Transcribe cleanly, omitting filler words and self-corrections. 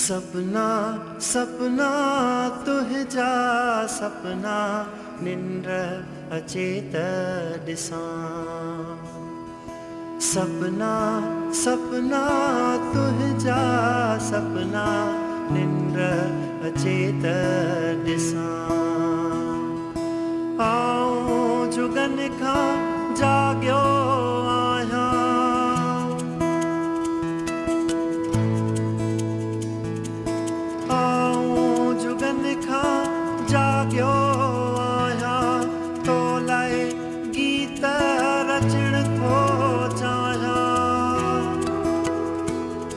सपना सपना तुझा सपना निंद्र अचेत दिसां सपना सपना तुझा सपना निंद्र अचेत दिसां आओ जुगन खां